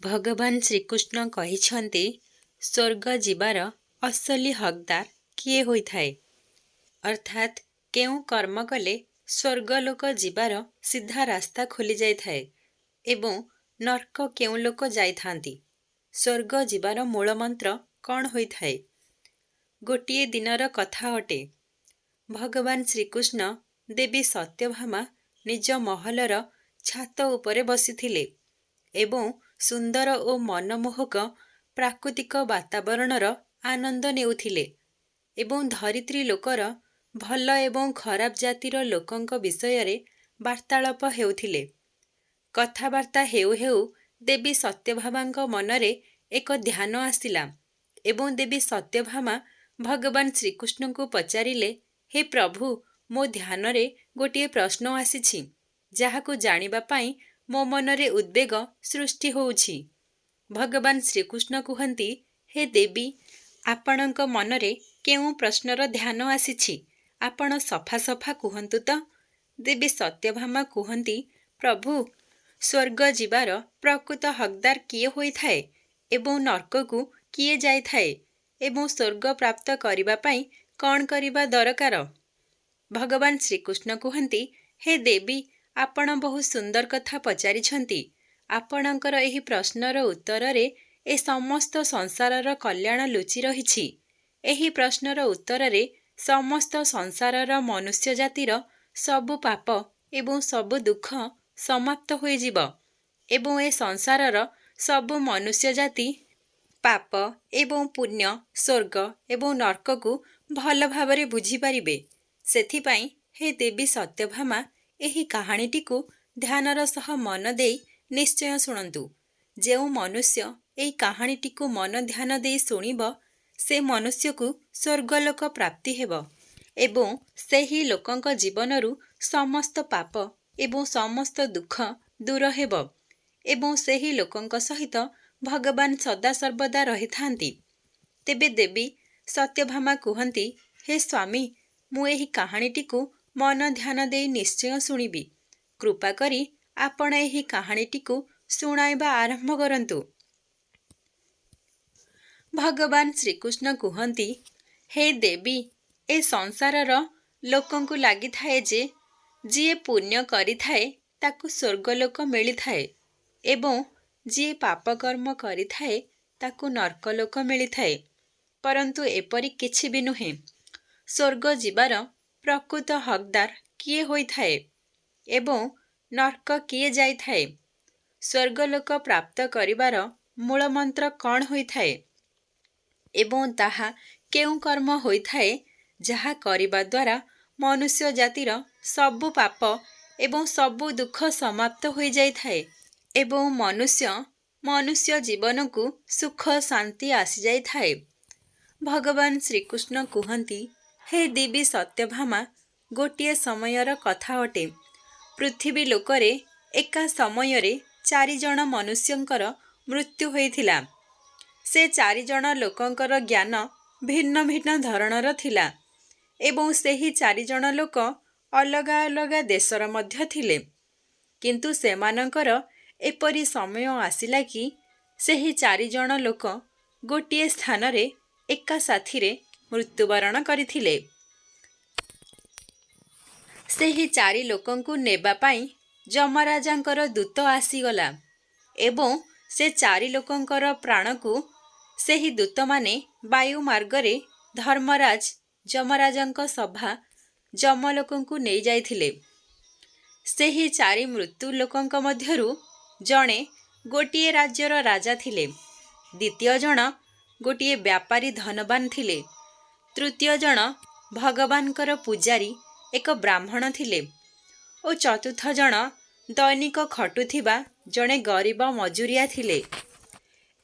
ଭଗବାନ ଶ୍ରୀକୃଷ୍ଣ କହିଛନ୍ତି ସ୍ୱର୍ଗ ଯିବାର ଅସଲି ହକଦାର କିଏ ହୋଇଥାଏ? ଅର୍ଥାତ୍ କେଉଁ କର୍ମ କଲେ ସ୍ୱର୍ଗଲୋକ ଯିବାର ସିଧା ରାସ୍ତା ଖୋଲି ଯାଇଥାଏ ଏବଂ ନର୍କ କେଉଁ ଲୋକ ଯାଇଥାନ୍ତି? ସ୍ୱର୍ଗ ଯିବାର ମୂଳମନ୍ତ୍ର କ'ଣ ହୋଇଥାଏ? ଗୋଟିଏ ଦିନର କଥା ଅଟେ। ଭଗବାନ ଶ୍ରୀକୃଷ୍ଣ ଦେବୀ ସତ୍ୟଭାମା ନିଜ ମହଲର ଛାତ ଉପରେ ବସିଥିଲେ ଏବଂ ସୁନ୍ଦର ଓ ମନମୋହକ ପ୍ରାକୃତିକ ବାତାବରଣର ଆନନ୍ଦ ନେଉଥିଲେ ଏବଂ ଧରିତ୍ରୀ ଲୋକର ଭଲ ଏବଂ ଖରାପ ଜାତିର ଲୋକଙ୍କ ବିଷୟରେ ବାର୍ତ୍ତାଳାପ ହେଉଥିଲେ। କଥାବାର୍ତ୍ତା ହେଉ ହେଉ ଦେବୀ ସତ୍ୟଭାମାଙ୍କ ମନରେ ଏକ ଧ୍ୟାନ ଆସିଲା ଏବଂ ଦେବୀ ସତ୍ୟଭାମା ଭଗବାନ ଶ୍ରୀକୃଷ୍ଣଙ୍କୁ ପଚାରିଲେ, ହେ ପ୍ରଭୁ, ମୋ ଧ୍ୟାନରେ ଗୋଟିଏ ପ୍ରଶ୍ନ ଆସିଛି ଯାହାକୁ ଜାଣିବା ପାଇଁ ମୋ ମନରେ ଉଦ୍ବେଗ ସୃଷ୍ଟି ହେଉଛି। ଭଗବାନ ଶ୍ରୀକୃଷ୍ଣ କୁହନ୍ତି, ହେ ଦେବୀ, ଆପଣଙ୍କ ମନରେ କେଉଁ ପ୍ରଶ୍ନର ଧ୍ୟାନ ଆସିଛି? ଆପଣ ସଫା ସଫା କୁହନ୍ତୁ ତ। ଦେବୀ ସତ୍ୟଭାମା କୁହନ୍ତି, ପ୍ରଭୁ, ସ୍ୱର୍ଗ ଯିବାର ପ୍ରକୃତ ହକଦାର କିଏ ହୋଇଥାଏ ଏବଂ ନର୍କକୁ କିଏ ଯାଇଥାଏ ଏବଂ ସ୍ୱର୍ଗ ପ୍ରାପ୍ତ କରିବା ପାଇଁ କ'ଣ କରିବା ଦରକାର? ଭଗବାନ ଶ୍ରୀକୃଷ୍ଣ କୁହନ୍ତି, ହେ ଦେବୀ, ଆପଣ ବହୁ ସୁନ୍ଦର କଥା ପଚାରିଛନ୍ତି। ଆପଣଙ୍କର ଏହି ପ୍ରଶ୍ନର ଉତ୍ତରରେ ଏ ସମସ୍ତ ସଂସାରର କଲ୍ୟାଣ ଲୁଚି ରହିଛି। ଏହି ପ୍ରଶ୍ନର ଉତ୍ତରରେ ସମସ୍ତ ସଂସାରର ମନୁଷ୍ୟ ଜାତିର ସବୁ ପାପ ଏବଂ ସବୁ ଦୁଃଖ ସମାପ୍ତ ହୋଇଯିବ ଏବଂ ଏ ସଂସାରର ସବୁ ମନୁଷ୍ୟ ଜାତି ପାପ ଏବଂ ପୁଣ୍ୟ, ସ୍ୱର୍ଗ ଏବଂ ନର୍କକୁ ଭଲ ଭାବରେ ବୁଝିପାରିବେ। ସେଥିପାଇଁ ହେ ଦେବୀ ସତ୍ୟଭାମା, ଏହି କାହାଣୀଟିକୁ ଧ୍ୟାନର ସହ ମନ ଦେଇ ନିଶ୍ଚୟ ଶୁଣନ୍ତୁ। ଯେଉଁ ମନୁଷ୍ୟ ଏହି କାହାଣୀଟିକୁ ମନ ଧ୍ୟାନ ଦେଇ ଶୁଣିବ, ସେ ମନୁଷ୍ୟକୁ ସ୍ୱର୍ଗଲୋକ ପ୍ରାପ୍ତି ହେବ ଏବଂ ସେହି ଲୋକଙ୍କ ଜୀବନରୁ ସମସ୍ତ ପାପ ଏବଂ ସମସ୍ତ ଦୁଃଖ ଦୂର ହେବ ଏବଂ ସେହି ଲୋକଙ୍କ ସହିତ ଭଗବାନ ସଦାସର୍ବଦା ରହିଥାନ୍ତି। ତେବେ ଦେବୀ ସତ୍ୟଭାମା କୁହନ୍ତି, ହେ ସ୍ୱାମୀ, ମୁଁ ଏହି କାହାଣୀଟିକୁ ମନ ଧ୍ୟାନ ଦେଇ ନିଶ୍ଚୟ ଶୁଣିବି। କୃପା କରି ଆପଣ ଏହି କାହାଣୀଟିକୁ ଶୁଣାଇବା ଆରମ୍ଭ କରନ୍ତୁ। ଭଗବାନ ଶ୍ରୀକୃଷ୍ଣ କୁହନ୍ତି, ହେ ଦେବୀ, ଏ ସଂସାରର ଲୋକଙ୍କୁ ଲାଗିଥାଏ ଯେ ଯିଏ ପୁଣ୍ୟ କରିଥାଏ ତାକୁ ସ୍ୱର୍ଗଲୋକ ମିଳିଥାଏ ଏବଂ ଯିଏ ପାପକର୍ମ କରିଥାଏ ତାକୁ ନର୍କଲୋକ ମିଳିଥାଏ। ପରନ୍ତୁ ଏପରି କିଛି ବି ନୁହେଁ। ସ୍ୱର୍ଗ ଯିବାର ପ୍ରକୃତ ହକଦାର କିଏ ହୋଇଥାଏ ଏବଂ ନର୍କ କିଏ ଯାଇଥାଏ? ସ୍ୱର୍ଗଲୋକ ପ୍ରାପ୍ତ କରିବାର ମୂଳମନ୍ତ୍ର କ'ଣ ହୋଇଥାଏ ଏବଂ ତାହା କେଉଁ କର୍ମ ହୋଇଥାଏ ଯାହା କରିବା ଦ୍ୱାରା ମନୁଷ୍ୟ ଜାତିର ସବୁ ପାପ ଏବଂ ସବୁ ଦୁଃଖ ସମାପ୍ତ ହୋଇଯାଇଥାଏ ଏବଂ ମନୁଷ୍ୟ ଜୀବନକୁ ସୁଖ ଶାନ୍ତି ଆସିଯାଇଥାଏ? ଭଗବାନ ଶ୍ରୀକୃଷ୍ଣ କୁହନ୍ତି, ହେ ଦେବୀ ସତ୍ୟଭାମା, ଗୋଟିଏ ସମୟର କଥା ଅଟେ। ପୃଥିବୀ ଲୋକରେ ଏକା ସମୟରେ 4 ଜଣ ମନୁଷ୍ୟଙ୍କର ମୃତ୍ୟୁ ହୋଇଥିଲା। ସେ 4 ଜଣ ଲୋକଙ୍କର ଜ୍ଞାନ ଭିନ୍ନ ଭିନ୍ନ ଧରଣର ଥିଲା ଏବଂ ସେହି 4 ଜଣ ଲୋକ ଅଲଗା ଅଲଗା ଦେଶର ମଧ୍ୟ ଥିଲେ। କିନ୍ତୁ ସେମାନଙ୍କର ଏପରି ସମୟ ଆସିଲା କି ସେହି 4 ଜଣ ଲୋକ ଗୋଟିଏ ସ୍ଥାନରେ ଏକା ସାଥିରେ ମୃତ୍ୟୁବରଣ କରିଥିଲେ। ସେହି 4 ଲୋକଙ୍କୁ ନେବା ପାଇଁ ଯମରାଜାଙ୍କର ଦୂତ ଆସିଗଲା ଏବଂ ସେ 4 ଲୋକଙ୍କର ପ୍ରାଣକୁ ସେହି ଦୂତମାନେ ବାୟୁ ମାର୍ଗରେ ଧର୍ମରାଜ ଯମରାଜଙ୍କ ସଭା ଯମଲୋକଙ୍କୁ ନେଇଯାଇଥିଲେ। ସେହି 4 ମୃତ୍ୟୁ ଲୋକଙ୍କ ମଧ୍ୟରୁ ଜଣେ ଗୋଟିଏ ରାଜ୍ୟର ରାଜା ଥିଲେ, ଦ୍ୱିତୀୟ ଜଣ ଗୋଟିଏ ବ୍ୟାପାରୀ ଧନବାନ ଥିଲେ, ତୃତୀୟ ଜଣ ଭଗବାନଙ୍କର ପୂଜାରୀ ଏକ ବ୍ରାହ୍ମଣ ଥିଲେ ଓ ଚତୁର୍ଥ ଜଣ ଦୈନିକ ଖଟୁଥିବା ଜଣେ ଗରିବ ମଜୁରିଆ ଥିଲେ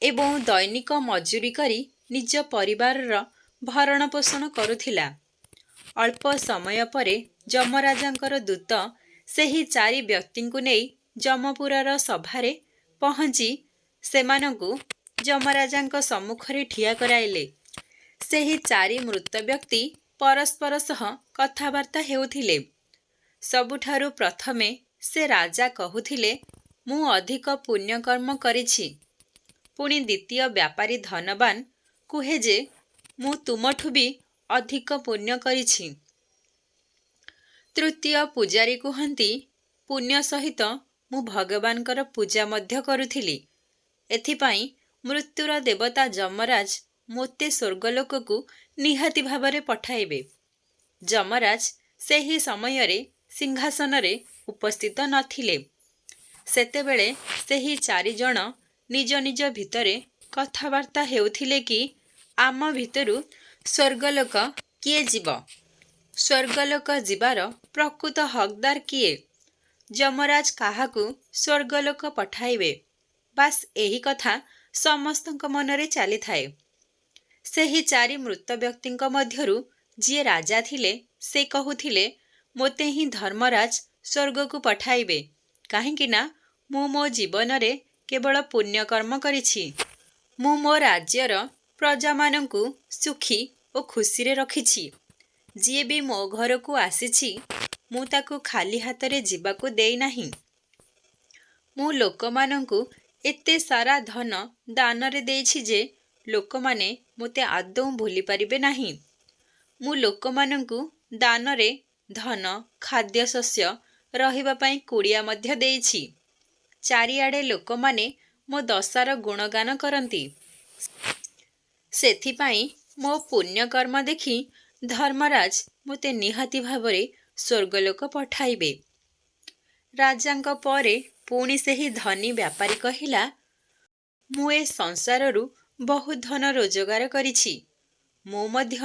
ଏବଂ ଦୈନିକ ମଜୁରୀ କରି ନିଜ ପରିବାରର ଭରଣ ପୋଷଣ କରୁଥିଲା। ଅଳ୍ପ ସମୟ ପରେ ଯମରାଜାଙ୍କର ଦୂତ ସେହି 4 ବ୍ୟକ୍ତିଙ୍କୁ ନେଇ ଯମପୁରର ସଭାରେ ପହଞ୍ଚି ସେମାନଙ୍କୁ ଯମରାଜାଙ୍କ ସମ୍ମୁଖରେ ଠିଆ କରାଇଲେ। ସେହି 4 ମୃତ ବ୍ୟକ୍ତି ପରସ୍ପର ସହ କଥାବାର୍ତ୍ତା ହେଉଥିଲେ। ସବୁଠାରୁ ପ୍ରଥମେ ସେ ରାଜା କହୁଥିଲେ, ମୁଁ ଅଧିକ ପୁଣ୍ୟକର୍ମ କରିଛି पुणी द्वितीय व्यापारी धनवान कुहे जे ମୁଁ ତୁମଠୁ ବି ଅଧିକ ପୁଣ୍ୟ କରିଛି। ତୃତୀୟ ପୂଜାରୀ କୁହନ୍ତି ପୁଣ୍ୟ ସହିତ ମୁଁ ଭଗବାନଙ୍କର ପୂଜା ମଧ୍ୟ କରୁଥିଲି। ଏଥିପାଇଁ ମୃତ୍ୟୁର ଦେବତା ଯମରାଜ ମୋତେ ସ୍ୱର୍ଗଲୋକକୁ ନିହାତି ଭାବରେ ପଠାଇବେ। ଯମରାଜ ସେହି ସମୟରେ ସିଂହାସନରେ ଉପସ୍ଥିତ ନଥିଲେ। ସେତେବେଳେ ସେହି ଚାରିଜଣ ନିଜ ନିଜ ଭିତରେ କଥାବାର୍ତ୍ତା ହେଉଥିଲେ କି ଆମ ଭିତରୁ ସ୍ୱର୍ଗଲୋକ କିଏ ଯିବ? ସ୍ୱର୍ଗଲୋକ ଯିବାର ପ୍ରକୃତ ହକଦାର କିଏ? ଯମରାଜ କାହାକୁ ସ୍ୱର୍ଗଲୋକ ପଠାଇବେ? ବାସ୍ ଏହି କଥା ସମସ୍ତଙ୍କ ମନରେ ଚାଲିଥାଏ। ସେହି ଚାରି ମୃତ ବ୍ୟକ୍ତିଙ୍କ ମଧ୍ୟରୁ ଯିଏ ରାଜା ଥିଲେ ସେ କହୁଥିଲେ ମୋତେ ହିଁ ଧର୍ମରାଜ ସ୍ୱର୍ଗକୁ ପଠାଇବେ, କାହିଁକି ନା ମୁଁ ମୋ ଜୀବନରେ କେବଳ ପୁଣ୍ୟକର୍ମ କରିଛି। ମୁଁ ମୋ ରାଜ୍ୟର ପ୍ରଜାମାନଙ୍କୁ ସୁଖୀ ଓ ଖୁସିରେ ରଖିଛି। ଯିଏ ବି ମୋ ଘରକୁ ଆସିଛି ମୁଁ ତାକୁ ଖାଲି ହାତରେ ଯିବାକୁ ଦେଇନାହିଁ। ମୁଁ ଲୋକମାନଙ୍କୁ ଏତେ ସାରା ଧନ ଦାନରେ ଦେଇଛି ଯେ ଲୋକମାନେ ମୋତେ ଆଦୌ ଭୁଲି ପାରିବେ ନାହିଁ। ମୁଁ ଲୋକମାନଙ୍କୁ ଦାନରେ ଧନ, ଖାଦ୍ୟଶସ୍ୟ, ରହିବା ପାଇଁ କୁଡ଼ିଆ ମଧ୍ୟ ଦେଇଛି। ଚାରିଆଡ଼େ ଲୋକମାନେ ମୋ ଦଶାର ଗୁଣଗାନ କରନ୍ତି। ସେଥିପାଇଁ ମୋ ପୁଣ୍ୟକର୍ମ ଦେଖି ଧର୍ମରାଜ ମୋତେ ନିହାତି ଭାବରେ ସ୍ୱର୍ଗଲୋକ ପଠାଇବେ। ରାଜାଙ୍କ ପରେ ପୁଣି ସେହି ଧନୀ ବ୍ୟାପାରୀ କହିଲା ମୁଁ ଏ ସଂସାରରୁ ବହୁତ ଧନ ରୋଜଗାର କରିଛି। ମୁଁ ମଧ୍ୟ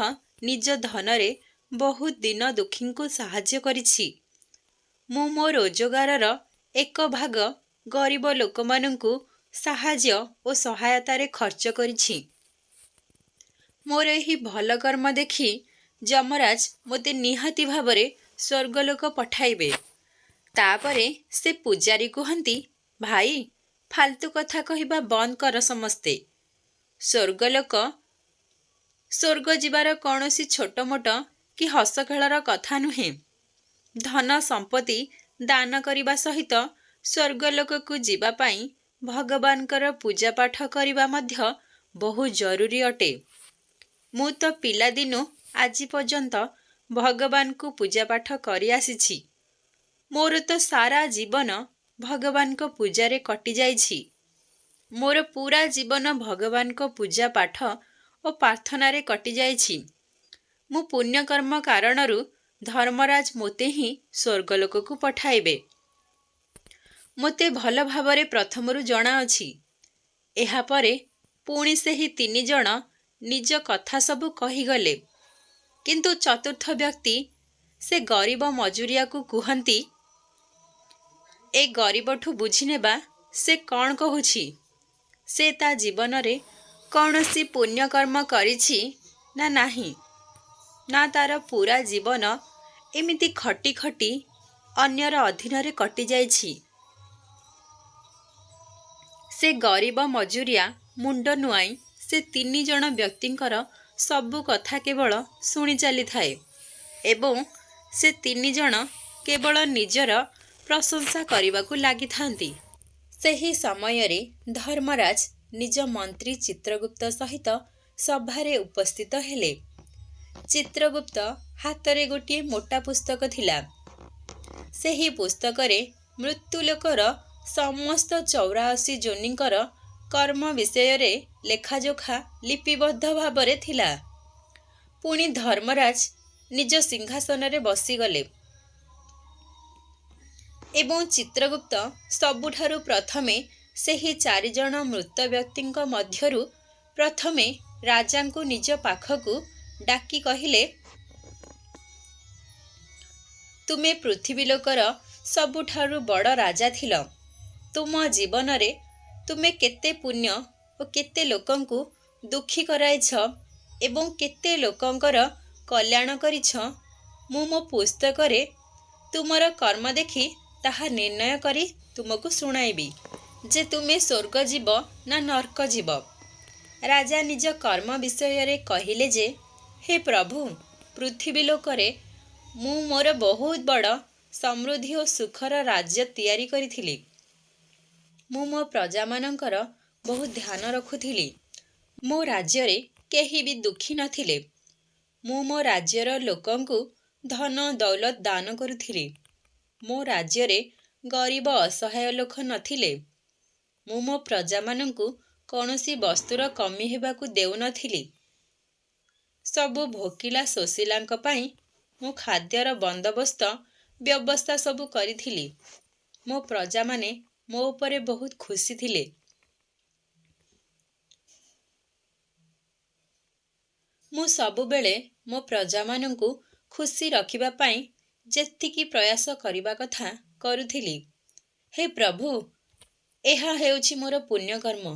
ନିଜ ଧନରେ ବହୁତ ଦିନ ଦୁଃଖୀଙ୍କୁ ସାହାଯ୍ୟ କରିଛି। ମୁଁ ମୋ ରୋଜଗାରର ଏକ ଭାଗ ଗରିବ ଲୋକମାନଙ୍କୁ ସାହାଯ୍ୟ ଓ ସହାୟତାରେ ଖର୍ଚ୍ଚ କରିଛି। ମୋର ଏହି ଭଲ କର୍ମ ଦେଖି ଯମରାଜ ମୋତେ ନିହାତି ଭାବରେ ସ୍ୱର୍ଗଲୋକ ପଠାଇବେ। ତାପରେ ସେ ପୂଜାରୀ କୁହନ୍ତି ଭାଇ, ଫାଲତୁ କଥା କହିବା ବନ୍ଦ କର ସମସ୍ତେ। ସ୍ୱର୍ଗ ଯିବାର କୌଣସି ଛୋଟ ମୋଟ କି ହସ ଖେଳର କଥା ନୁହେଁ। ଧନ ସମ୍ପତ୍ତି ଦାନ କରିବା ସହିତ ସ୍ୱର୍ଗଲୋକକୁ ଯିବା ପାଇଁ ଭଗବାନଙ୍କର ପୂଜାପାଠ କରିବା ମଧ୍ୟ ବହୁ ଜରୁରୀ ଅଟେ। ମୁଁ ତ ପିଲାଦିନୁ ଆଜି ପର୍ଯ୍ୟନ୍ତ ଭଗବାନଙ୍କୁ ପୂଜାପାଠ କରି ଆସିଛି। ମୋର ତ ସାରା ଜୀବନ ଭଗବାନଙ୍କ ପୂଜାରେ କଟିଯାଇଛି। ମୋର ପୁରା ଜୀବନ ଭଗବାନଙ୍କ ପୂଜା ପାଠ ଓ ପ୍ରାର୍ଥନାରେ କଟିଯାଇଛି। ମୁଁ ପୁଣ୍ୟକର୍ମ କାରଣରୁ ଧର୍ମରାଜ ମୋତେ ହିଁ ସ୍ୱର୍ଗଲୋକକୁ ପଠାଇବେ। ମୋତେ ଭଲ ଭାବରେ ପ୍ରଥମରୁ ଜଣାଅଛି। ଏହାପରେ ପୁଣି ସେହି ତିନିଜଣ ନିଜ କଥା ସବୁ କହିଗଲେ। କିନ୍ତୁ ଚତୁର୍ଥ ବ୍ୟକ୍ତି ସେ ଗରିବ ମଜୁରିଆକୁ କୁହନ୍ତି ଏ ଗରିବଠୁ ବୁଝିନେବା ସେ କ'ଣ କହୁଛି। ସେ ତା ଜୀବନରେ କୌଣସି ପୁଣ୍ୟକର୍ମ କରିଛି ନା ନାହିଁ, ନା ତାର ପୁରା ଜୀବନ ଏମିତି ଖଟି ଖଟି ଅନ୍ୟର ଅଧୀନରେ କଟିଯାଇଛି। ସେ ଗରିବ ମଜୁରିଆ ମୁଣ୍ଡ ନୁଆଇଁ ସେ ତିନିଜଣ ବ୍ୟକ୍ତିଙ୍କର ସବୁ କଥା କେବଳ ଶୁଣି ଚାଲିଥାଏ ଏବଂ ସେ ତିନିଜଣ କେବଳ ନିଜର ପ୍ରଶଂସା କରିବାକୁ ଲାଗିଥାନ୍ତି। ସେହି ସମୟରେ ଧର୍ମରାଜ ନିଜ ମନ୍ତ୍ରୀ ଚିତ୍ରଗୁପ୍ତ ସହିତ ସଭାରେ ଉପସ୍ଥିତ ହେଲେ। ଚିତ୍ରଗୁପ୍ତ ହାତରେ ଗୋଟିଏ ମୋଟା ପୁସ୍ତକ ଥିଲା। ସେହି ପୁସ୍ତକରେ ମୃତ୍ୟୁଲୋକର ସମସ୍ତ 84 ଯୋନିଙ୍କର କର୍ମ ବିଷୟରେ ଲେଖାଜୋଖା ଲିପିବଦ୍ଧ ଭାବରେ ଥିଲା। ପୁଣି ଧର୍ମରାଜ ନିଜ ସିଂହାସନରେ ବସିଗଲେ ଏବଂ ଚିତ୍ରଗୁପ୍ତ ସବୁଠାରୁ ପ୍ରଥମେ ସେହି ଚାରିଜଣ ମୃତ ବ୍ୟକ୍ତିଙ୍କ ମଧ୍ୟରୁ ପ୍ରଥମେ ରାଜାଙ୍କୁ ନିଜ ପାଖକୁ ଡାକି କହିଲେ ତୁମେ ପୃଥିବୀଲୋକର ସବୁଠାରୁ ବଡ଼ ରାଜା ଥିଲ। ତୁମ ଜୀବନରେ ତୁମେ କେତେ ପୁଣ୍ୟ ଓ କେତେ ଲୋକଙ୍କୁ ଦୁଃଖୀ କରାଇଛ ଏବଂ କେତେ ଲୋକଙ୍କର କଲ୍ୟାଣ କରିଛ, ମୁଁ ମୋ ପୁସ୍ତକରେ ତୁମର କର୍ମ ଦେଖି ତାହା ନିର୍ଣ୍ଣୟ କରି ତୁମକୁ ଶୁଣାଇବି ଯେ ତୁମେ ସ୍ୱର୍ଗ ଯିବ ନା ନର୍କ ଯିବ। ରାଜା ନିଜ କର୍ମ ବିଷୟରେ କହିଲେ ଯେ ହେ ପ୍ରଭୁ, ପୃଥିବୀ ଲୋକରେ ମୁଁ ମୋର ବହୁତ ବଡ଼ ସମୃଦ୍ଧି ଓ ସୁଖର ରାଜ୍ୟ ତିଆରି କରିଥିଲି। ମୁଁ ମୋ ପ୍ରଜାମାନଙ୍କର ବହୁତ ଧ୍ୟାନ ରଖୁଥିଲି। ମୋ ରାଜ୍ୟରେ କେହି ବି ଦୁଃଖୀ ନଥିଲେ। ମୁଁ ମୋ ରାଜ୍ୟର ଲୋକଙ୍କୁ ଧନ ଦୌଲତ ଦାନ କରୁଥିଲି। ମୋ ରାଜ୍ୟରେ ଗରିବ ଅସହାୟ ଲୋକ ନଥିଲେ। ମୁଁ ମୋ ପ୍ରଜାମାନଙ୍କୁ କୌଣସି ବସ୍ତୁର କମି ହେବାକୁ ଦେଉନଥିଲି। ସବୁ ଭୋକିଲା ଶୋଷିଲାଙ୍କ ପାଇଁ ମୁଁ ଖାଦ୍ୟର ବନ୍ଦୋବସ୍ତ ବ୍ୟବସ୍ଥା ସବୁ କରିଥିଲି। ମୋ ପ୍ରଜାମାନେ ମୋ ଉପରେ ବହୁତ ଖୁସି ଥିଲେ। ମୁଁ ସବୁବେଳେ ମୋ ପ୍ରଜାମାନଙ୍କୁ ଖୁସି ରଖିବା ପାଇଁ ଯେତିକି ପ୍ରୟାସ କରିବା କଥା କରୁଥିଲି। ହେ ପ୍ରଭୁ, ଏହା ହେଉଛି ମୋର ପୁଣ୍ୟକର୍ମ।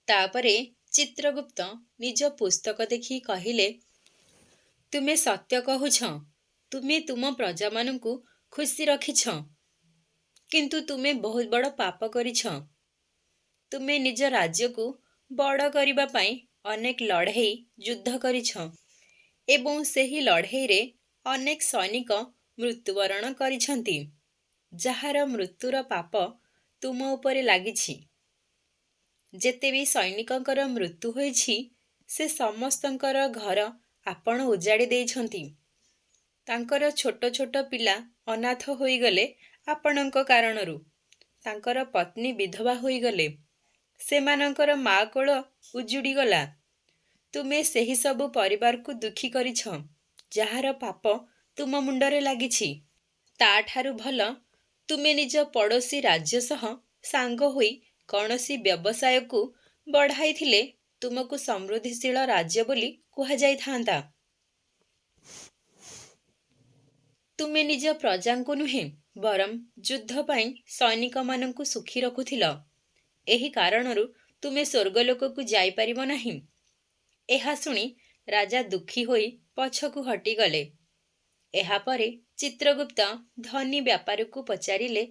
ତାପରେ ଚିତ୍ରଗୁପ୍ତ ନିଜ ପୁସ୍ତକ ଦେଖି କହିଲେ, ତୁମେ ସତ୍ୟ କହୁଛ। ତୁମେ ତୁମ ପ୍ରଜାମାନଙ୍କୁ ଖୁସି ରଖିଛ, କିନ୍ତୁ ତୁମେ ବହୁତ ବଡ଼ ପାପ କରିଛ। ତୁମେ ନିଜ ରାଜ୍ୟକୁ ବଡ଼ କରିବା ପାଇଁ ଅନେକ ଲଢ଼େଇ ଯୁଦ୍ଧ କରିଛ ଏବଂ ସେହି ଲଢ଼େଇରେ ଅନେକ ସୈନିକ ମୃତ୍ୟୁବରଣ କରିଛନ୍ତି, ଯାହାର ମୃତ୍ୟୁର ପାପ ତୁମ ଉପରେ ଲାଗିଛି। ଯେତେ ବି ସୈନିକଙ୍କର ମୃତ୍ୟୁ ହୋଇଛି, ସେ ସମସ୍ତଙ୍କର ଘର ଆପଣ ଉଜାଡ଼ି ଦେଇଛନ୍ତି। ତାଙ୍କର ଛୋଟ ଛୋଟ ପିଲା ଅନାଥ ହୋଇଗଲେ ଆପଣଙ୍କ କାରଣରୁ। ତାଙ୍କର ପତ୍ନୀ ବିଧବା ହୋଇଗଲେ। ସେମାନଙ୍କର ମା କୋଳ ଉଜୁଡ଼ିଗଲା। ତୁମେ ସେହି ସବୁ ପରିବାରକୁ ଦୁଃଖୀ କରିଛ, ଯାହାର ପାପ ତୁମ ମୁଣ୍ଡରେ ଲାଗିଛି। ତାଠାରୁ ଭଲ ତୁମେ ନିଜ ପଡ଼ୋଶୀ ରାଜ୍ୟ ସହ ସାଙ୍ଗ ହୋଇ କୌଣସି ବ୍ୟବସାୟକୁ ବଢ଼ାଇଥିଲେ ତୁମକୁ ସମୃଦ୍ଧିଶୀଳ ରାଜ୍ୟ ବୋଲି କୁହାଯାଇଥାନ୍ତା। ତୁମେ ନିଜ ପ୍ରଜାଙ୍କୁ ନୁହେଁ, ବରଂ ଯୁଦ୍ଧ ପାଇଁ ସୈନିକମାନଙ୍କୁ ସୁଖୀ ରଖୁଥିଲ। ଏହି କାରଣରୁ ତୁମେ ସ୍ୱର୍ଗଲୋକକୁ ଯାଇପାରିବ ନାହିଁ। ଏହା ଶୁଣି ରାଜା ଦୁଃଖୀ ହୋଇ ପଛକୁ ହଟିଗଲେ। ଏହାପରେ ଚିତ୍ରଗୁପ୍ତ ଧନୀ ବ୍ୟାପାରୀକୁ ପଚାରିଲେ,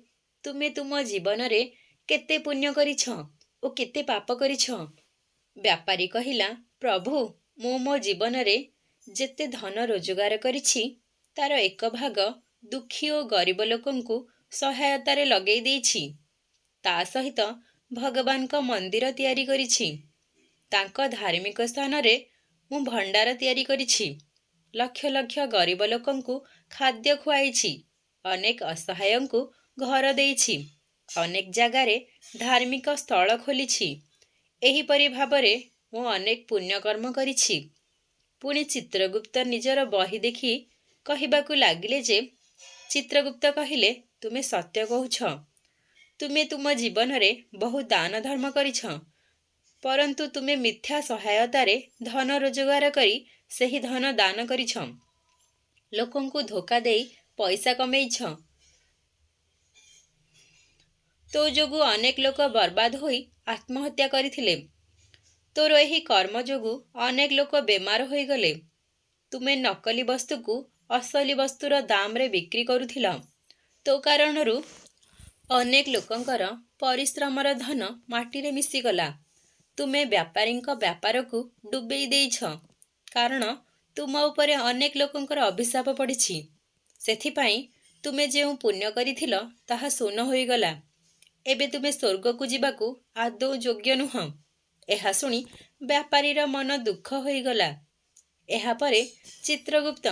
ତୁମେ ତୁମ ଜୀବନରେ କେତେ ପୁଣ୍ୟ କରିଛ ଓ କେତେ ପାପ କରିଛ? ବ୍ୟାପାରୀ କହିଲା, ପ୍ରଭୁ, ମୁଁ ମୋ ଜୀବନରେ ଯେତେ ଧନ ରୋଜଗାର କରିଛି, ତାର ଏକ ଭାଗ ଦୁଃଖୀ ଓ ଗରିବ ଲୋକଙ୍କୁ ସହାୟତାରେ ଲଗେଇ ଦେଇଛି। ତା ସହିତ ଭଗବାନଙ୍କ ମନ୍ଦିର ତିଆରି କରିଛି। ତାଙ୍କ ଧାର୍ମିକ ସ୍ଥାନରେ ମୁଁ ଭଣ୍ଡାର ତିଆରି କରିଛି। ଲକ୍ଷ ଲକ୍ଷ ଗରିବ ଲୋକଙ୍କୁ ଖାଦ୍ୟ ଖୁଆଇଛି। ଅନେକ ଅସହାୟଙ୍କୁ ଘର ଦେଇଛି। ଅନେକ ଜାଗାରେ ଧାର୍ମିକ ସ୍ଥଳ ଖୋଲିଛି। ଏହିପରି ଭାବରେ ମୁଁ ଅନେକ ପୁଣ୍ୟକର୍ମ କରିଛି। ପୁଣି ଚିତ୍ରଗୁପ୍ତ ନିଜର ବହି ଦେଖି କହିବାକୁ ଲାଗିଲେ ଯେ, ଚିତ୍ରଗୁପ୍ତ କହିଲେ, ତୁମେ ସତ୍ୟ କହୁଛ। ତୁମେ ତୁମ ଜୀବନରେ ବହୁ ଦାନ ଧର୍ମ କରିଛ, ପରନ୍ତୁ ତୁମେ ମିଥ୍ୟା ସହାୟତାରେ ଧନ ରୋଜଗାର କରି ସେହି ଧନ ଦାନ କରିଛ। ଲୋକଙ୍କୁ ଧୋକା ଦେଇ ପଇସା କମେଇଛ। ତୋ ଯୋଗୁଁ ଅନେକ ଲୋକ ବର୍ବାଦ ହୋଇ ଆତ୍ମହତ୍ୟା କରିଥିଲେ। ତୋର ଏହି କର୍ମ ଯୋଗୁଁ ଅନେକ ଲୋକ ବେମାର ହୋଇଗଲେ। ତୁମେ ନକଲି ବସ୍ତୁକୁ ଅସଲି ବସ୍ତୁର ଦାମରେ ବିକ୍ରି କରୁଥିଲ। ତୋ କାରଣରୁ ଅନେକ ଲୋକଙ୍କର ପରିଶ୍ରମର ଧନ ମାଟିରେ ମିଶିଗଲା। ତୁମେ ବ୍ୟାପାରୀଙ୍କ ବ୍ୟାପାରକୁ ଡୁବେଇ ଦେଇଛ, କାରଣ ତୁମ ଉପରେ ଅନେକ ଲୋକଙ୍କର ଅଭିଶାପ ପଡ଼ିଛି। ସେଥିପାଇଁ ତୁମେ ଯେଉଁ ପୁଣ୍ୟ କରିଥିଲ ତାହା ଶୂନ ହୋଇଗଲା। ଏବେ ତୁମେ ସ୍ୱର୍ଗକୁ ଯିବାକୁ ଆଦୌ ଯୋଗ୍ୟ ନୁହଁ। ଏହା ଶୁଣି ବ୍ୟାପାରୀର ମନ ଦୁଃଖ ହୋଇଗଲା। ଏହାପରେ ଚିତ୍ରଗୁପ୍ତ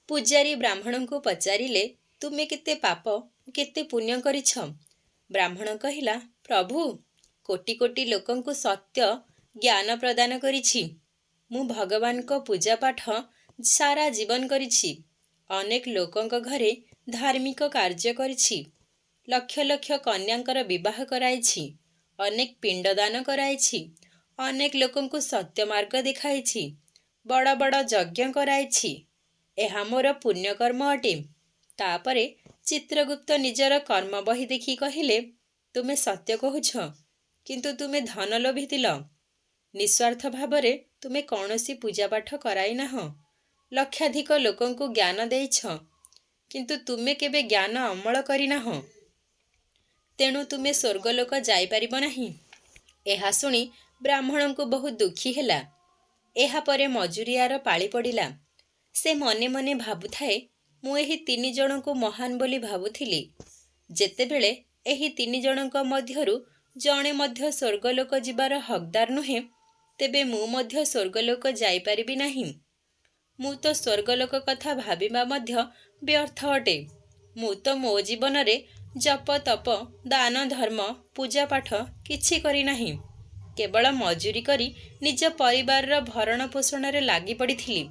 ପୂଜାରୀ ବ୍ରାହ୍ମଣଙ୍କୁ ପଚାରିଲେ, ତୁମେ କେତେ ପାପ କେତେ ପୁଣ୍ୟ କରିଛ? ବ୍ରାହ୍ମଣ କହିଲା, ପ୍ରଭୁ, କୋଟି କୋଟି ଲୋକଙ୍କୁ ସତ୍ୟ ଜ୍ଞାନ ପ୍ରଦାନ କରିଛି। ମୁଁ ଭଗବାନଙ୍କ ପୂଜାପାଠ ସାରା ଜୀବନ କରିଛି। ଅନେକ ଲୋକଙ୍କ ଘରେ ଧାର୍ମିକ କାର୍ଯ୍ୟ କରିଛି। ଲକ୍ଷ ଲକ୍ଷ କନ୍ୟାଙ୍କର ବିବାହ କରାଇଛି। ଅନେକ ପିଣ୍ଡଦାନ କରାଇଛି। ଅନେକ ଲୋକଙ୍କୁ ସତ୍ୟ ମାର୍ଗ ଦେଖାଇଛି। ବଡ଼ ବଡ଼ ଯଜ୍ଞ କରାଇଛି। ଏହା ମୋର ପୁଣ୍ୟକର୍ମ ଅଟେ। ତାପରେ ଚିତ୍ରଗୁପ୍ତ ନିଜର କର୍ମ ବହି ଦେଖି କହିଲେ, ତୁମେ ସତ୍ୟ କହୁଛ, କିନ୍ତୁ ତୁମେ ଧନ ଲୋଭୀ ଥିଲ। ନିଃସ୍ୱାର୍ଥ ଭାବରେ ତୁମେ କୌଣସି ପୂଜାପାଠ କରାଇ ନାହଁ। ଲକ୍ଷାଧିକ ଲୋକଙ୍କୁ ଜ୍ଞାନ ଦେଇଛ, କିନ୍ତୁ ତୁମେ କେବେ ଜ୍ଞାନ ଅମଳ କରିନାହଁ। ତେଣୁ ତୁମେ ସ୍ୱର୍ଗଲୋକ ଯାଇପାରିବ ନାହିଁ। ଏହା ଶୁଣି ବ୍ରାହ୍ମଣଙ୍କୁ ବହୁତ ଦୁଃଖୀ ହେଲା। ଏହାପରେ ମଜୁରିଆର ପାଳି ପଡ଼ିଲା। ସେ ମନେ ମନେ ଭାବୁଥାଏ, ମୁଁ ଏହି 3 ଜଣଙ୍କୁ ମହାନ ବୋଲି ଭାବୁଥିଲି। ଯେତେବେଳେ ଏହି 3 ଜଣଙ୍କ ମଧ୍ୟରୁ ଜଣେ ମଧ୍ୟ ସ୍ୱର୍ଗଲୋକ ଯିବାର ହକଦାର ନୁହେଁ, ତେବେ ମୁଁ ମଧ୍ୟ ସ୍ୱର୍ଗଲୋକ ଯାଇପାରିବି ନାହିଁ। ମୁଁ ତ ସ୍ୱର୍ଗଲୋକ କଥା ଭାବିବା ମଧ୍ୟ ବ୍ୟର୍ଥ ଅଟେ। ମୁଁ ତ ମୋ ଜୀବନରେ ଜପ ତପ ଦାନ ଧର୍ମ ପୂଜାପାଠ କିଛି କରିନାହିଁ। କେବଳ ମଜୁରୀ କରି ନିଜ ପରିବାରର ଭରଣ ପୋଷଣରେ ଲାଗି ପଡ଼ିଥିଲି।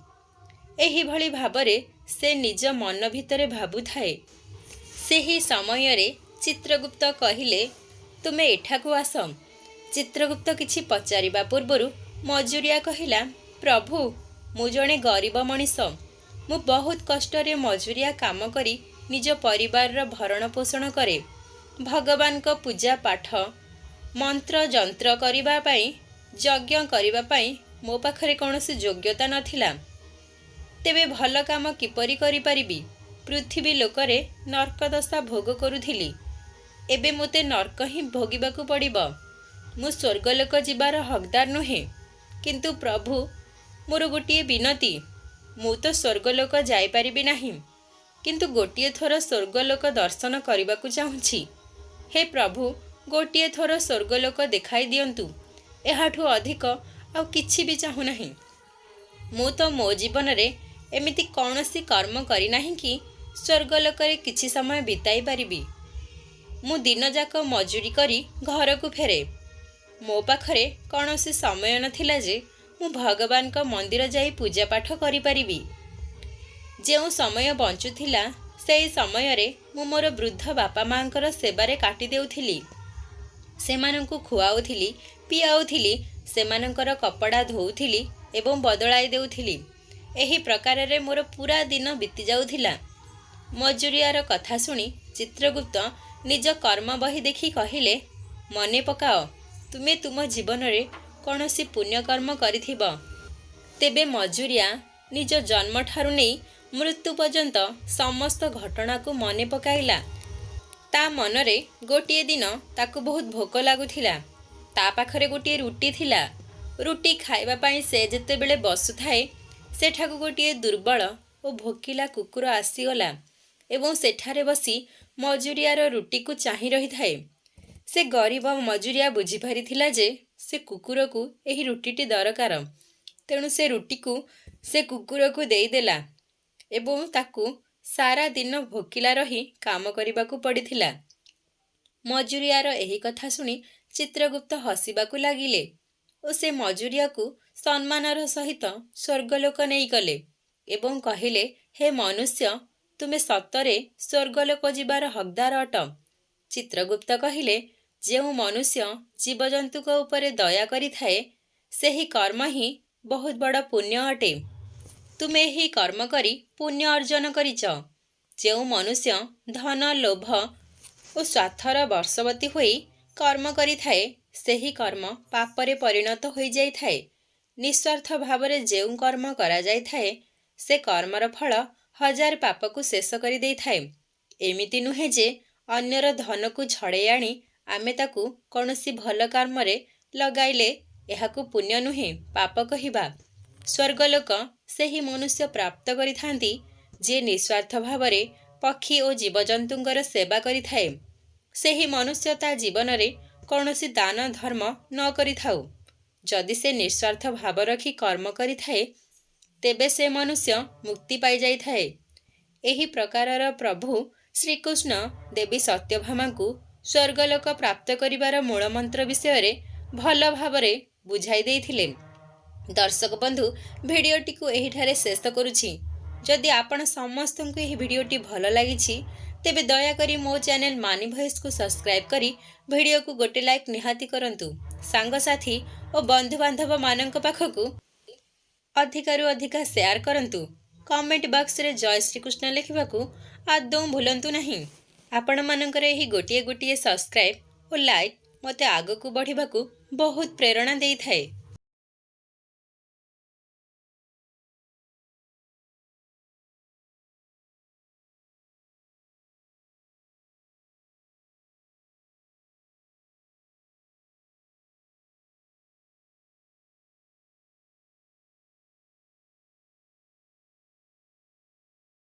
ଏହିଭଳି ଭାବରେ ସେ ନିଜ ମନ ଭିତରେ ଭାବୁଥାଏ। ସେହି ସମୟରେ ଚିତ୍ରଗୁପ୍ତ କହିଲେ, ତୁମେ ଏଠାକୁ ଆସ। ଚିତ୍ରଗୁପ୍ତ କିଛି ପଚାରିବା ପୂର୍ବରୁ ମଜୁରିଆ କହିଲା, ପ୍ରଭୁ, ମୁଁ ଜଣେ ଗରିବ ମଣିଷ। ମୁଁ ବହୁତ କଷ୍ଟରେ ମଜୁରିଆ କାମ କରି ନିଜ ପରିବାରର ଭରଣ ପୋଷଣ କରେ। ଭଗବାନଙ୍କ ପୂଜା ପାଠ ମନ୍ତ୍ର ଯନ୍ତ୍ର କରିବା ପାଇଁ, ଯଜ୍ଞ କରିବା ପାଇଁ ମୋ ପାଖରେ କୌଣସି ଯୋଗ୍ୟତା ନଥିଲା। ତେବେ ଭଲ କାମ କିପରି କରିପାରିବି? ପୃଥିବୀ ଲୋକରେ ନର୍କଦଶା ଭୋଗ କରୁଥିଲି। ଏବେ ମୋତେ ନର୍କ ହିଁ ଭୋଗିବାକୁ ପଡ଼ିବ। ମୁଁ ସ୍ୱର୍ଗଲୋକ ଯିବାର ହକଦାର ନୁହେଁ। କିନ୍ତୁ ପ୍ରଭୁ, ମୋର ଗୋଟିଏ ବିନତି। ମୁଁ ତ ସ୍ୱର୍ଗଲୋକ ଯାଇପାରିବି ନାହିଁ, କିନ୍ତୁ ଗୋଟିଏ ଥର ସ୍ୱର୍ଗଲୋକ ଦର୍ଶନ କରିବାକୁ ଚାହୁଁଛି। ହେ ପ୍ରଭୁ, ଗୋଟିଏ ଥର ସ୍ୱର୍ଗଲୋକ ଦେଖାଇ ଦିଅନ୍ତୁ। ଏହାଠୁ ଅଧିକ ଆଉ କିଛି ବି ଚାହୁଁନାହିଁ। ମୁଁ ତ ମୋ ଜୀବନରେ ଏମିତି କୌଣସି କର୍ମ କରିନାହିଁ କି ସ୍ୱର୍ଗଲୋକରେ କିଛି ସମୟ ବିତାଇ ପାରିବି। ମୁଁ ଦିନଯାକ ମଜୁରୀ କରି ଘରକୁ ଫେରେ। ମୋ ପାଖରେ କୌଣସି ସମୟ ନଥିଲା ଯେ ମୁଁ ଭଗବାନଙ୍କ ମନ୍ଦିର ଯାଇ ପୂଜାପାଠ କରିପାରିବି। ଯେଉଁ ସମୟ ବଞ୍ଚୁଥିଲା, ସେହି ସମୟରେ ମୁଁ ମୋର ବୃଦ୍ଧ ବାପା ମାଙ୍କର ସେବାରେ କାଟି ଦେଉଥିଲି। ସେମାନଙ୍କୁ ଖୁଆଉଥିଲି, ପିଆଉଥିଲି, ସେମାନଙ୍କର କପଡ଼ା ଧୋଉଥିଲି ଏବଂ ବଦଳାଇ ଦେଉଥିଲି। ଏହି ପ୍ରକାରରେ ମୋର ପୁରା ଦିନ ବିତି ଯାଉଥିଲା। ମଜୁରିଆର କଥା ଶୁଣି ଚିତ୍ରଗୁପ୍ତ ନିଜ କର୍ମ ବହି ଦେଖି କହିଲେ, ମନେ ପକାଅ, ତୁମେ ତୁମ ଜୀବନରେ କୌଣସି ପୁଣ୍ୟକର୍ମ କରିଥିବ। ତେବେ ମଜୁରିଆ ନିଜ ଜନ୍ମଠାରୁ ନେଇ ମୃତ୍ୟୁ ପର୍ଯ୍ୟନ୍ତ ସମସ୍ତ ଘଟଣାକୁ ମନେ ପକାଇଲା। ତା ମନରେ ଗୋଟିଏ ଦିନ ତାକୁ ବହୁତ ଭୋକ ଲାଗୁଥିଲା। ତା ପାଖରେ ଗୋଟିଏ ରୁଟି ଥିଲା। ରୁଟି ଖାଇବା ପାଇଁ ସେ ଯେତେବେଳେ ବସୁଥାଏ, ସେଠାକୁ ଗୋଟିଏ ଦୁର୍ବଳ ଓ ଭୋକିଲା କୁକୁର ଆସିଗଲା ଏବଂ ସେଠାରେ ବସି ମଜୁରିଆର ରୁଟିକୁ ଚାହିଁ ରହିଥାଏ। ସେ ଗରିବ ମଜୁରିଆ ବୁଝିପାରିଥିଲା ଯେ ସେ କୁକୁରକୁ ଏହି ରୁଟିଟି ଦରକାର। ତେଣୁ ସେ ରୁଟିକୁ ସେ କୁକୁରକୁ ଦେଇଦେଲା ଏବଂ ତାକୁ ସାରା ଦିନ ଭୋକିଲା ରହି କାମ କରିବାକୁ ପଡ଼ିଥିଲା। ମଜୁରିଆର ଏହି କଥା ଶୁଣି ଚିତ୍ରଗୁପ୍ତ ହସିବାକୁ ଲାଗିଲେ ଓ ସେ ମଜୁରିଆକୁ ସମ୍ମାନର ସହିତ ସ୍ୱର୍ଗଲୋକ ନେଇଗଲେ ଏବଂ କହିଲେ, ହେ ମନୁଷ୍ୟ, ତୁମେ ସତରେ ସ୍ୱର୍ଗଲୋକ ଯିବାର ହକଦାର ଅଟ। ଚିତ୍ରଗୁପ୍ତ କହିଲେ, ଯେଉଁ ମନୁଷ୍ୟ ଜୀବଜନ୍ତୁଙ୍କ ଉପରେ ଦୟା କରିଥାଏ, ସେହି କର୍ମ ହିଁ ବହୁତ ବଡ଼ ପୁଣ୍ୟ ଅଟେ। ତୁମେ ଏହି କର୍ମ କରି ପୁଣ୍ୟ ଅର୍ଜନ କରିଛ। ଯେଉଁ ମନୁଷ୍ୟ ଧନ ଲୋଭ ଓ ସ୍ୱାର୍ଥର ବଶବର୍ତ୍ତୀ ହୋଇ କର୍ମ କରିଥାଏ, ସେହି କର୍ମ ପାପରେ ପରିଣତ ହୋଇଯାଇଥାଏ। ନିଃସ୍ୱାର୍ଥ ଭାବରେ ଯେଉଁ କର୍ମ କରାଯାଇଥାଏ, ସେ କର୍ମର ଫଳ ହଜାର ପାପକୁ ଶେଷ କରିଦେଇଥାଏ। ଏମିତି ନୁହେଁ ଯେ ଅନ୍ୟର ଧନକୁ ଝଡ଼େଇ ଆଣି ଆମେ ତାକୁ କୌଣସି ଭଲ କର୍ମରେ ଲଗାଇଲେ ଏହାକୁ ପୁଣ୍ୟ ନୁହେଁ, ପାପ କହିବା। ସ୍ୱର୍ଗଲୋକ ସେହି ମନୁଷ୍ୟ ପ୍ରାପ୍ତ କରିଥାନ୍ତି ଯିଏ ନିଃସ୍ୱାର୍ଥ ଭାବରେ ପକ୍ଷୀ ଓ ଜୀବଜନ୍ତୁଙ୍କର ସେବା କରିଥାଏ। ସେହି ମନୁଷ୍ୟ ତା ଜୀବନରେ କୌଣସି ଦାନ ଧର୍ମ ନ କରିଥାଉ, ଯଦି ସେ ନିଃସ୍ୱାର୍ଥ ଭାବ ରଖି କର୍ମ କରିଥାଏ, ତେବେ ସେ ମନୁଷ୍ୟ ମୁକ୍ତି ପାଇଯାଇଥାଏ। ଏହି ପ୍ରକାରର ପ୍ରଭୁ ଶ୍ରୀକୃଷ୍ଣ ଦେବୀ ସତ୍ୟଭାମାଙ୍କୁ ସ୍ୱର୍ଗଲୋକ ପ୍ରାପ୍ତ କରିବାର ମୂଳମନ୍ତ୍ର ବିଷୟରେ ଭଲ ଭାବରେ ବୁଝାଇ ଦେଇଥିଲେ। ଦର୍ଶକ ବନ୍ଧୁ, ଭିଡ଼ିଓଟିକୁ ଏହିଠାରେ ଶେଷ କରୁଛି। ଯଦି ଆପଣ ସମସ୍ତଙ୍କୁ ଏହି ଭିଡ଼ିଓଟି ଭଲ ଲାଗିଛି, ତେବେ ଦୟାକରି ମୋ ଚ୍ୟାନେଲ ମାନି ଭଏସ୍କୁ ସବସ୍କ୍ରାଇବ୍ କରି ଭିଡ଼ିଓକୁ ଗୋଟେ ଲାଇକ୍ ନିହାତି କରନ୍ତୁ। ସାଙ୍ଗସାଥୀ ଓ ବନ୍ଧୁବାନ୍ଧବମାନଙ୍କ ପାଖକୁ ଅଧିକରୁ ଅଧିକ ସେୟାର କରନ୍ତୁ। କମେଣ୍ଟ ବକ୍ସରେ ଜୟ ଶ୍ରୀକୃଷ୍ଣ ଲେଖିବାକୁ ଆଦୌ ଭୁଲନ୍ତୁ ନାହିଁ। ଆପଣମାନଙ୍କର ଏହି ଗୋଟିଏ ସବସ୍କ୍ରାଇବ୍ ଓ ଲାଇକ୍ ମୋତେ ଆଗକୁ ବଢ଼ିବାକୁ ବହୁତ ପ୍ରେରଣା ଦେଇଥାଏ।